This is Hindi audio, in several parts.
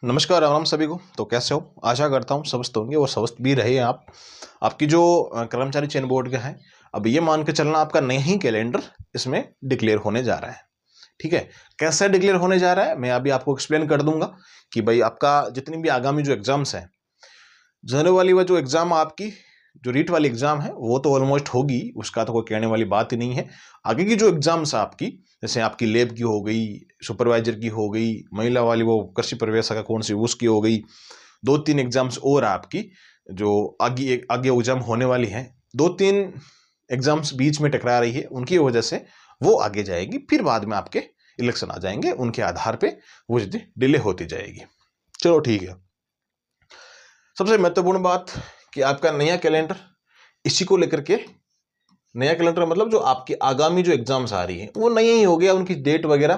नमस्कार, राम राम सभी को। तो कैसे हो? आशा करता हूँ स्वस्थ होंगे और स्वस्थ भी रहे आप। आपकी जो कर्मचारी चयन बोर्ड का है, अब ये मान के चलना आपका नया ही कैलेंडर इसमें डिक्लेयर होने जा रहा है। ठीक है, कैसे डिक्लेयर होने जा रहा है मैं अभी आपको एक्सप्लेन कर दूंगा कि भाई आपका जितनी भी आगामी जो एग्जाम्स हैं, जनरल वाली वो जो एग्जाम आपकी जो रीट वाली एग्जाम है वो तो ऑलमोस्ट होगी, उसका तो कोई कहने वाली बात ही नहीं है। आगे की जो एग्जाम्स है आपकी, जैसे आपकी लेब की हो गई, सुपरवाइजर की हो गई, महिला वाली वो कृषि प्रवेशिका कौन सी उसकी हो गई, दो तीन एग्जाम्स और आपकी जो आगे आगे एग्जाम होने वाली हैं, दो तीन एग्जाम्स बीच में टकरा रही है, उनकी वजह से वो आगे जाएगी। फिर बाद में आपके इलेक्शन आ जाएंगे, उनके आधार पे वो डिले होती जाएगी। चलो ठीक है। सबसे महत्वपूर्ण बात कि आपका नया कैलेंडर, इसी को लेकर के नया कैलेंडर मतलब जो आपकी आगामी जो एग्जाम्स आ रही है वो नया ही हो गया, उनकी डेट वगैरह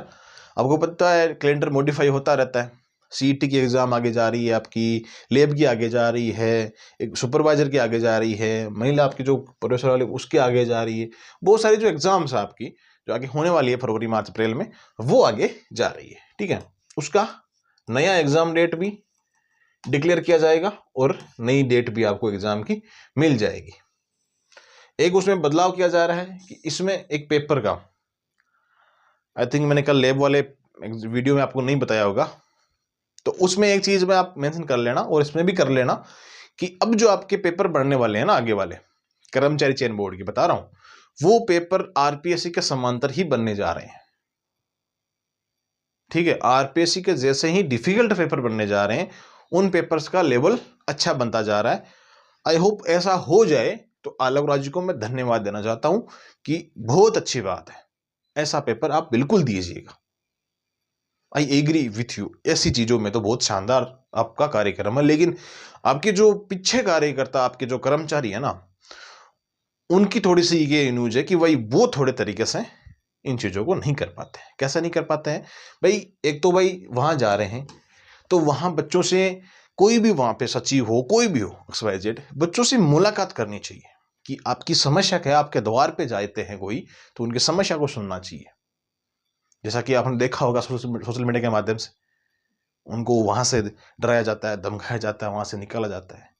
आपको पता है, कैलेंडर मॉडिफाई होता रहता है। सीईटी की एग्जाम आगे जा रही है, आपकी लेब की आगे जा रही है, एक सुपरवाइजर की आगे जा रही है, महिला आपकी जो प्रोफेसर वाली उसकी आगे जा रही है। बहुत सारी जो एग्जाम्स है आपकी जो आगे होने वाली है फरवरी मार्च अप्रैल में, वो आगे जा रही है। ठीक है, उसका नया एग्जाम डेट भी डिक्लेयर किया जाएगा और नई डेट भी आपको एग्जाम की मिल जाएगी। एक उसमें बदलाव किया जा रहा है कि इसमें एक पेपर का, आई थिंक मैंने कल लैब वाले वीडियो में आपको नहीं बताया होगा, तो उसमें एक चीज में आप मेंशन कर लेना और इसमें भी कर लेना कि अब जो आपके पेपर बनने वाले हैं ना, आगे वाले कर्मचारी चयन बोर्ड की बता रहा हूं, वो पेपर आरपीएससी के समांतर ही बनने जा रहे हैं। ठीक है, आरपीएससी के जैसे ही डिफिकल्ट पेपर बनने जा रहे हैं, उन पेपर्स का लेवल अच्छा बनता जा रहा है। आई होप ऐसा हो जाए, तो आलोक राज जी को मैं धन्यवाद देना चाहता हूं कि बहुत अच्छी बात है, ऐसा पेपर आप बिल्कुल दीजिएगा। आई एग्री विथ यू, ऐसी चीजों में तो बहुत शानदार आपका कार्यक्रम है, लेकिन आपके जो पीछे कार्यकर्ता, आपके जो कर्मचारी है ना, उनकी थोड़ी सी ये न्यूज है कि भाई वो थोड़े तरीके से इन चीजों को नहीं कर पाते हैं। कैसा नहीं कर पाते हैं भाई? एक तो भाई वहां जा रहे हैं तो वहां बच्चों से, कोई भी वहां पे सचिव हो, कोई भी हो, XYZ, बच्चों से मुलाकात करनी चाहिए कि आपकी समस्या क्या है। आपके द्वार पे जाते हैं कोई तो उनकी समस्या को सुनना चाहिए। जैसा कि आपने देखा होगा सोशल मीडिया के माध्यम से उनको वहां से डराया जाता है, धमकाया जाता है, वहां से निकाला जाता है।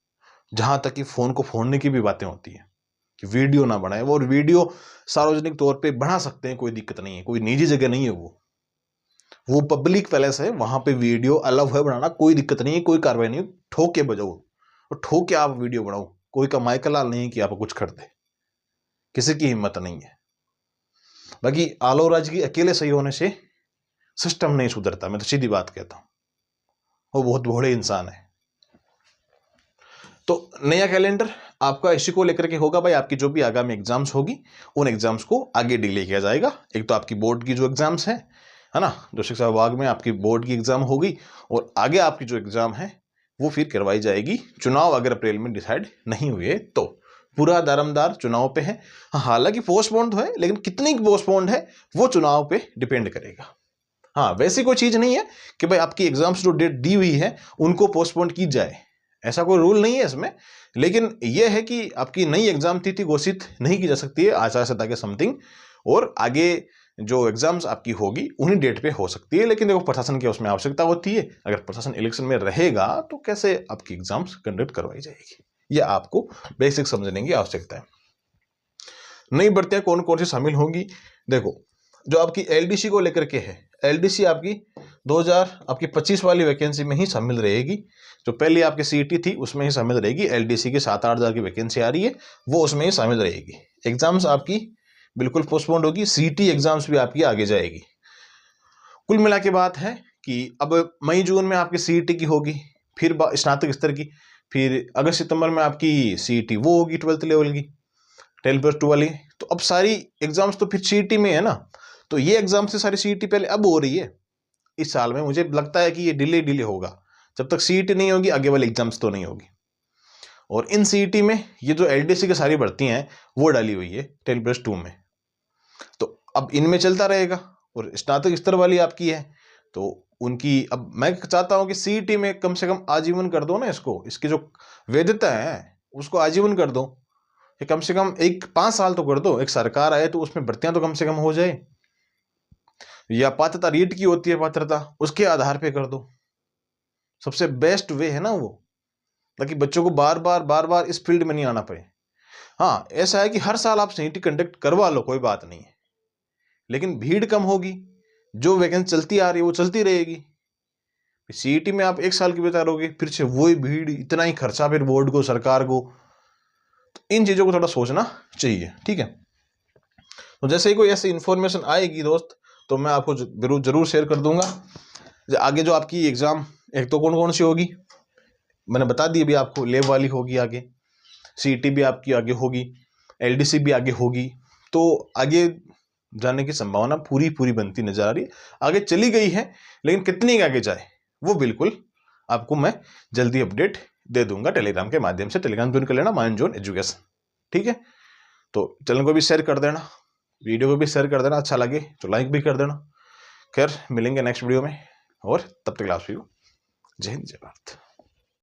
जहां तक कि फोन को फोड़ने की भी बातें होती है कि वीडियो ना बनाए, वो वीडियो सार्वजनिक तौर पे बना सकते हैं, कोई दिक्कत नहीं है, कोई निजी जगह नहीं है, वो पब्लिक पैलेस है, वहां पे वीडियो अलाउ है बनाना, कोई दिक्कत नहीं है, कोई कार्रवाई नहीं। ठोक के बजाओ और ठोक के आप वीडियो बनाओ, कोई का माइकल लाल नहीं है कि आप कुछ कर दे, किसी की हिम्मत नहीं है। बाकी आलोक राज की अकेले सही होने से सिस्टम नहीं सुधरता, मैं तो सीधी बात कहता हूं, वो बहुत भोले इंसान है। तो नया कैलेंडर आपका इसी को लेकर के होगा भाई, आपकी जो भी आगामी एग्जाम्स होगी उन एग्जाम्स को आगे डिले किया जाएगा। एक तो आपकी बोर्ड की जो एग्जाम्स है ना, जो शिक्षा विभाग में आपकी बोर्ड की एग्जाम होगी, और आगे आपकी जो एग्जाम है वो फिर करवाई जाएगी। चुनाव अगर अप्रैल में डिसाइड नहीं हुए तो पूरा दारमदार चुनाव पे है। हाँ, हालांकि पोस्टपोन्ड है, लेकिन कितनी पोस्टपोन्ड है वो चुनाव पे डिपेंड करेगा। हाँ, वैसी कोई चीज नहीं है कि भाई आपकी एग्जाम्स जो डेट दी हुई है उनको पोस्टपोन की जाए, ऐसा कोई रूल नहीं है इसमें। लेकिन यह है कि आपकी नई एग्जाम तिथि घोषित नहीं की जा सकती है आचार संहिता के समथिंग, और आगे जो एग्जाम्स आपकी होगी उन्हीं डेट पे हो सकती है। लेकिन देखो, प्रशासन की उसमें आवश्यकता होती है, अगर प्रशासन इलेक्शन में रहेगा तो कैसे आपकी एग्जाम्स कंडक्ट करवाई जाएगी, यह आपको बेसिक समझने की आवश्यकता है। नई भर्तियां कौन कौन सी शामिल होंगी? देखो, जो आपकी एलडीसी को लेकर के है, एलडीसी आपकी 2025 वाली वैकेंसी में ही शामिल रहेगी। जो पहले आपकी सीईटी थी उसमें ही शामिल रहेगी। एलडीसी की 7-8 हज़ार की वैकेंसी आ रही है, वो उसमें ही शामिल रहेगी। एग्जाम्स आपकी बिल्कुल पोस्टपोन्ड होगी, सीईटी एग्जाम्स भी आपकी आगे जाएगी। कुल मिला के बात है कि अब मई जून में आपकी सीईटी की होगी, फिर स्नातक स्तर की, फिर अगस्त सितंबर में आपकी सीईटी वो होगी 12th लेवल की, 10+2 वाली। तो अब सारी एग्जाम्स तो फिर सीईटी में है ना, तो ये एग्जाम से सारी सीईटी पहले अब हो रही है इस साल में। मुझे लगता है कि ये डिले होगा, जब तक सीईटी नहीं होगी आगे वाली एग्जाम्स तो नहीं होगी। और इन सीईटी में ये जो एलडीसी की सारी भर्तियां हैं वो डाली हुई है 10+2 में, तो अब इनमें चलता रहेगा। और स्नातक स्तर वाली आपकी है तो उनकी, अब मैं चाहता हूं कि सीईटी में कम से कम आजीवन कर दो ना इसको, इसकी जो वैधता है उसको आजीवन कर दो, कम से कम 5 साल तो कर दो। एक सरकार आए तो उसमें भर्तियां तो कम से कम हो जाए, या पात्रता रीट की होती है पात्रता, उसके आधार पे कर दो। सबसे बेस्ट वे है ना वो, ताकि बच्चों को बार बार इस फील्ड में नहीं आना पड़े। हाँ, ऐसा है कि हर साल आप सीईटी कंडक्ट करवा लो, कोई बात नहीं है, लेकिन भीड़ कम होगी, जो वैकेंसी चलती आ रही है वो चलती रहेगी। सीईटी में आप 1 साल की बता लोगे, फिर से वही भीड़, इतना ही खर्चा फिर बोर्ड को, सरकार को। तो इन चीज़ों को थोड़ा सोचना चाहिए, ठीक है। तो जैसे ही कोई ऐसी इन्फॉर्मेशन आएगी दोस्त, तो मैं आपको जरूर शेयर कर दूंगा। आगे जो आपकी एग्ज़ाम, एक तो कौन कौन सी होगी मैंने बता दी अभी आपको, लैब वाली होगी, आगे सीईटी भी आपकी आगे होगी, एलडीसी भी आगे होगी। तो आगे जाने की संभावना पूरी बनती नजर आ रही है। आगे चली गई है, लेकिन कितनी आगे जाए वो बिल्कुल आपको मैं जल्दी अपडेट दे दूंगा टेलीग्राम के माध्यम से। टेलीग्राम ज्वाइन कर लेना, माइंड जोन एजुकेशन, ठीक है। तो चैनल को भी शेयर कर देना, वीडियो को भी शेयर कर देना, अच्छा लगे तो लाइक भी कर देना। खैर, मिलेंगे नेक्स्ट वीडियो में, और तब तक क्लास व्यू। जय हिंद, जय भारत।